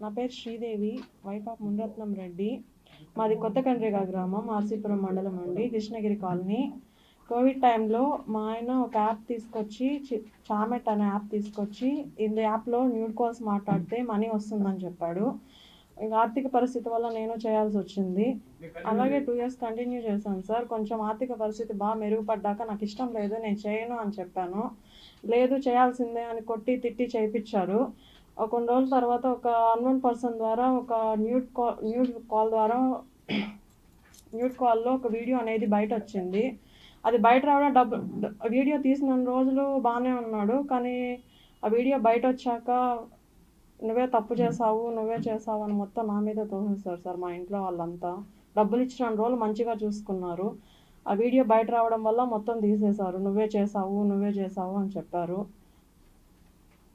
నా పేరు Sridevi, wife of Muniratnam Reddy. మాది కొత్తకండ్రిగా గ్రామం, ఆర్సీపురం మండలం అండి, కృష్ణగిరి కాలనీ. కోవిడ్ టైంలో మా ఆయన ఒక యాప్ తీసుకొచ్చి, చామెట్ అనే యాప్ తీసుకొచ్చి, ఈ యాప్లో న్యూడ్ కాల్స్ మాట్లాడితే మనీ వస్తుందని చెప్పాడు. ఇంకా ఆర్థిక పరిస్థితి వల్ల నేను చేయాల్సి వచ్చింది. అలాగే 2 years కంటిన్యూ చేశాను సార్. కొంచెం ఆర్థిక పరిస్థితి బాగా మెరుగుపడ్డాక నాకు ఇష్టం లేదు, నేను చేయను అని చెప్పాను. లేదు చేయాల్సిందే అని కొట్టి తిట్టి చేయించారు. కొన్ని రోజుల తర్వాత ఒక అన్నోన్ పర్సన్ ద్వారా ఒక న్యూడ్ కాల్లో ఒక వీడియో అనేది బయట వచ్చింది. అది బయట రావడం వీడియో తీసిన రోజులు బాగానే ఉన్నాడు, కానీ ఆ వీడియో బయట వచ్చాక నువ్వే తప్పు చేసావు అని మొత్తం నా మీద తోసేశారు సార్. మా ఇంట్లో వాళ్ళంతా డబ్బులు ఇచ్చిన రోజులు మంచిగా చూసుకున్నారు. ఆ వీడియో బయట రావడం వల్ల మొత్తం తీసేశారు. నువ్వే చేసావు అని చెప్పారు.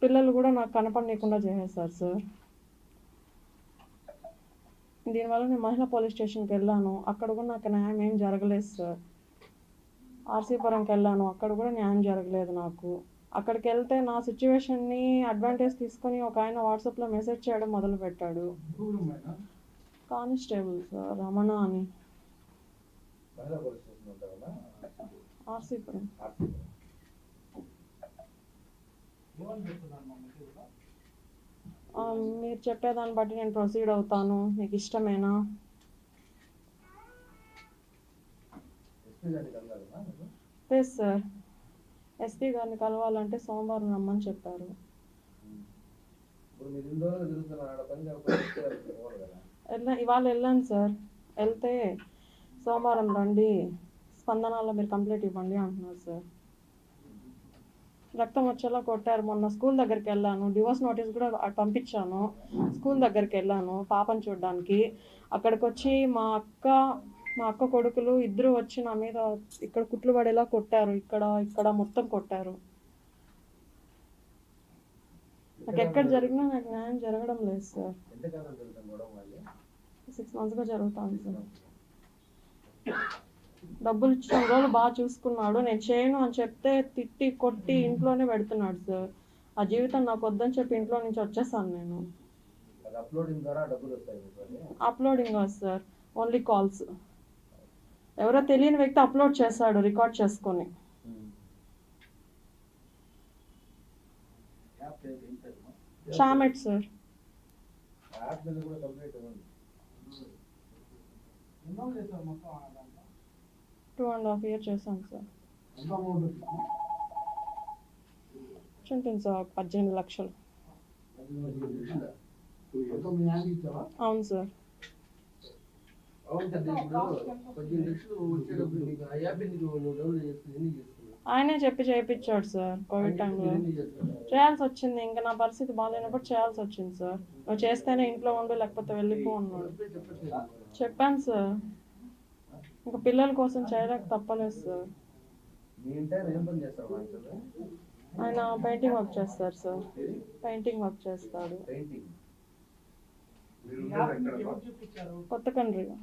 పిల్లలు కూడా నాకు కనపడనీయకుండా చేసేశారు సార్. దీనివల్ల నేను మహిళా పోలీస్ స్టేషన్కి వెళ్ళాను, అక్కడ కూడా నాకు న్యాయం ఏం జరగలేదు సార్. ఆర్సీపురంకి వెళ్ళాను, అక్కడ కూడా న్యాయం జరగలేదు నాకు. అక్కడికి వెళ్తే నా సిచ్యువేషన్ని అడ్వాంటేజ్ తీసుకొని ఒక ఆయన వాట్సాప్లో మెసేజ్ చేయడం మొదలుపెట్టాడు. కానిస్టేబుల్ సార్, రమణ అని, ఆర్సీపురం. మీరు చెప్పేదాన్ని బట్టి నేను ప్రొసీడ్ అవుతాను, మీకు ఇష్టమేనా? ఎస్ సార్, ఎస్పీ గారిని కలవాలంటే సోమవారం రమ్మని చెప్పారు. ఇవాళ వెళ్ళాను సార్. వెళ్తే సోమవారం రండి, స్పందనలో మీరు కంప్లైంట్ ఇవ్వండి అంటున్నారు సార్. రక్తం వచ్చేలా కొట్టారు. మొన్న స్కూల్ దగ్గరికి వెళ్ళాను, డివోర్స్ నోటీస్ కూడా పంపించాను. స్కూల్ దగ్గరికి వెళ్ళాను పాపను చూడడానికి. అక్కడికి వచ్చి మా అక్క కొడుకులు ఇద్దరు వచ్చి నా మీద ఇక్కడ కుట్లు పడేలా కొట్టారు, ఇక్కడ మొత్తం కొట్టారు. నాకు ఎక్కడ జరిగినా నాకు న్యాయం జరగడం లేదు సార్. 6 monthsగా జరుగుతుంది సార్. డబ్బులు ఇచ్చిన రోజులు బాగా చూసుకున్నాడు, నేను చేయను అని చెప్తే తిట్టి కొట్టి ఇంట్లోనే పెడుతున్నాడు సార్. ఆ జీవితం నాకు వద్దని చెప్పి ఇంట్లో నుంచి వచ్చేసాను నేను. అప్లోడింగ్ కాదు సార్, ఓన్లీ కాల్స్. ఎవరో తెలియని వ్యక్తి అప్లోడ్ చేశాడు రికార్డ్ చేసుకొని. చామెట్ సార్. 2.5 years చేశాను సార్. ఉంటుంది సార్ 18 లక్షలు. అవును సార్. ఆయనే చెప్పి చేయించాడు సార్. కోవిడ్ టైంలో చేయాల్సి వచ్చింది, ఇంకా నా పరిస్థితి బాగాలేనప్పుడు చేయాల్సి వచ్చింది సార్. నువ్వు చేస్తేనే ఇంట్లో ఉండు, లేకపోతే వెళ్ళిపో అన్నాడు. చెప్పాను సార్, ఇంకా పిల్లల కోసం చేయలేక తప్పలేదు సార్. ఆయన పెయింటింగ్ వర్క్ చేస్తారు సార్, పెయింటింగ్ వర్క్ చేస్తాడు. కొత్తకండ్రిగా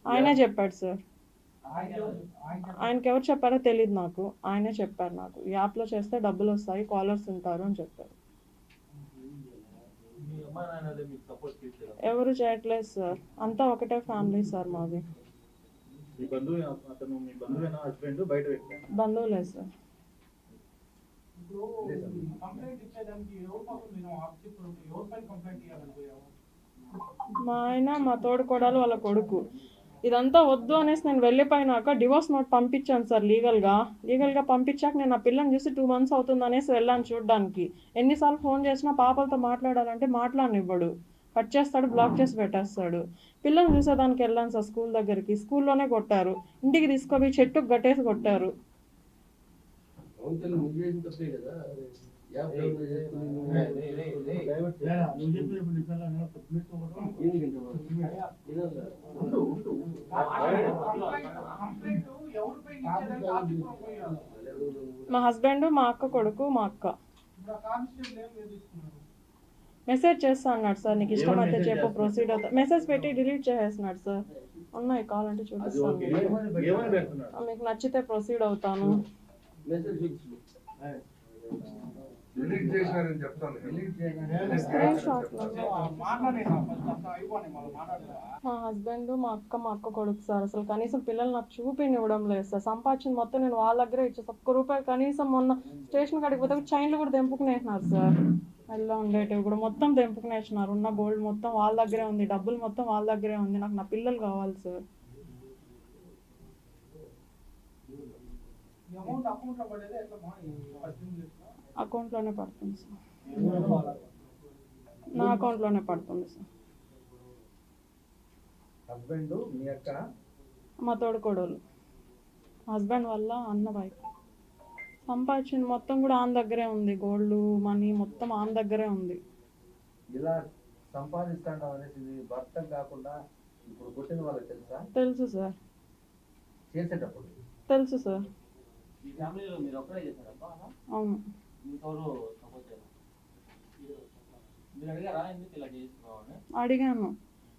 ఆయనే చెప్పాడు సార్. ఆయనకి ఎవరు చెప్పారో తెలియదు నాకు, ఆయనే చెప్పారు నాకు. ఈ యాప్లో చేస్తే డబ్బులు వస్తాయి, కాలర్స్ ఉంటారు అని చెప్పారు. ఎవరు చేయట్లేదు సార్, అంతా ఒకటే ఫ్యామిలీ సార్ మాది. బంధువులే సార్. మా ఆయన, మా తోడుకోడలు, వాళ్ళ కొడుకు. ఇదంతా వద్దు అనేసి నేను వెళ్ళిపోయినాక డివోర్స్ నోట్ పంపించాను సార్. లీగల్గా పంపించాక నేను ఆ పిల్లని చూసి 2 months అవుతుంది అనేసి వెళ్ళాను చూడడానికి. ఎన్నిసార్లు ఫోన్ చేసినా పాపలతో మాట్లాడాలంటే మాట్లాడనివ్వడు, కట్ చేస్తాడు, బ్లాక్ చేసి పెట్టేస్తాడు. పిల్లల్ని చూసేదానికి వెళ్ళాను సార్ స్కూల్ దగ్గరికి, స్కూల్లోనే కొట్టారు. ఇంటికి తీసుకొని చెట్టుకు గట్టేసి కొట్టారు. మా హస్బెండ్, మా అక్క కొడుకు, మా అక్క. మెసేజ్ చేస్తా అన్నాడు సార్, నీకు ఇష్టమైతే చెప్పు ప్రొసీడ్ అవుతా. మెసేజ్ పెట్టి డిలీట్ చేసేస్తున్నాడు సార్. ఉన్నాయి కావాలంటే చూపిస్తాను, మీకు నచ్చితే ప్రొసీడ్ అవుతాను. డిలీట్ చేసినారని చెప్తాను. స్క్రీన్ షాట్లు మా హస్బెండ్ మా అక్క కొడుకు సార్. అసలు కనీసం పిల్లలు నాకు చూపినివ్వడం లేదు సార్. సంపాదించింది మొత్తం నేను వాళ్ళ దగ్గరే ఇచ్చేసి ₹1 కనీసం మొన్న స్టేషన్ కాడికి పోతే చైన్లు కూడా తెంపుకునేసినారు సార్. అలా ఉండేటివి కూడా మొత్తం తెంపుకునేసినారు. ఉన్న గోల్డ్ మొత్తం వాళ్ళ దగ్గరే ఉంది, డబ్బులు మొత్తం వాళ్ళ దగ్గరే ఉంది. నాకు నా పిల్లలు కావాలి సార్. అకౌంట్లోనే పడుతుంది సార్. నా అకౌంట్లోనే పడుతుంది సార్. హస్బెండ్ మీ అక్క మా తోడుకోడలు, హస్బెండ్ వల్ల అన్న వైఫ్. సంపాదించింది మొత్తం కూడా ఆమె దగ్గరే ఉంది. గోల్డ్ మనీ మొత్తం ఆమె దగ్గరే ఉంది. ఇలా సంపాదిస్తాండం అనేసి భర్తకు కాకుండా ఇప్పుడు కొట్టిన వాళ్ళకి తెలుసా? తెలుసు సార్. చేసేటప్పుడు తెలుసు సార్. ఈ ఫ్యామిలీలో మీరు ఒక్కడే చేశారబ్బా? అవును. మీకెవరు సపోర్ట్ చేయాలి? మీరు అడిగారా ఎందుకు ఇలా చేసుకోవాలని? అడిగాను.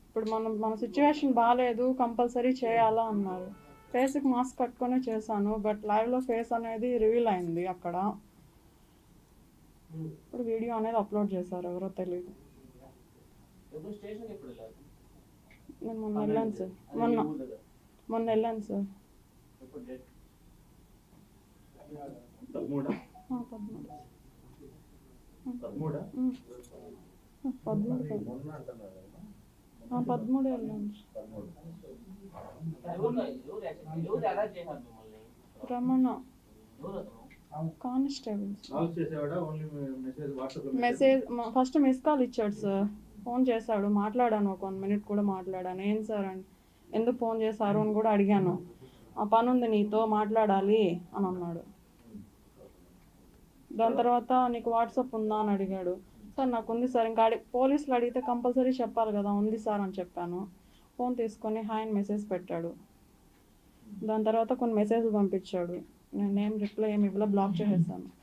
ఇప్పుడు మన సిచ్యువేషన్ బాగాలేదు, కంపల్సరీ చేయాలా అన్నారు. ఫేస్కి మాస్క్ కట్టుకునే చేశాను. బట్ లైవ్లో ఫేస్ అనేది రివీల్ అయింది అక్కడ. ఇప్పుడు వీడియో అనేది అప్లోడ్ చేశారు, ఎవరో తెలియదు. ఎప్పుడు స్టేషన్కి ఎప్పుడు వెళ్ళారు? నేను మొన్న వెళ్ళాను సార్. మొన్న వెళ్ళాను సార్. ఎప్పుడు డేట్? 13. 13 వెళ్ళాను. ఎవరు అరెస్ట్ చేశారు మిమ్మల్ని? రమణ ఎవరు అతను? Constables. Message message first miss call ఇచ్చాడు సార్. ఫోన్ చేశాడు, మాట్లాడాను. ఒక 1 minute కూడా మాట్లాడాను. ఏం సార్ అని, ఎందుకు ఫోన్ చేశారు అని కూడా అడిగాను. ఆ పని ఉంది నీతో మాట్లాడాలి అని అన్నాడు. దాని తర్వాత నీకు వాట్సాప్ ఉందా అని అడిగాడు. సార్ నాకు ఉంది సార్. ఇంకా పోలీసులు అడిగితే కంపల్సరీ చెప్పాలి కదా, ఉంది సార్ అని చెప్పాను. ఫోన్ తీసుకొని హాయ్ అని మెసేజ్ పెట్టాడు. దాని తర్వాత కొన్ని మెసేజ్లు పంపించాడు. నేను ఏం రిప్లై ఏమి ఇవ్వలే, బ్లాక్ చేసేసాను.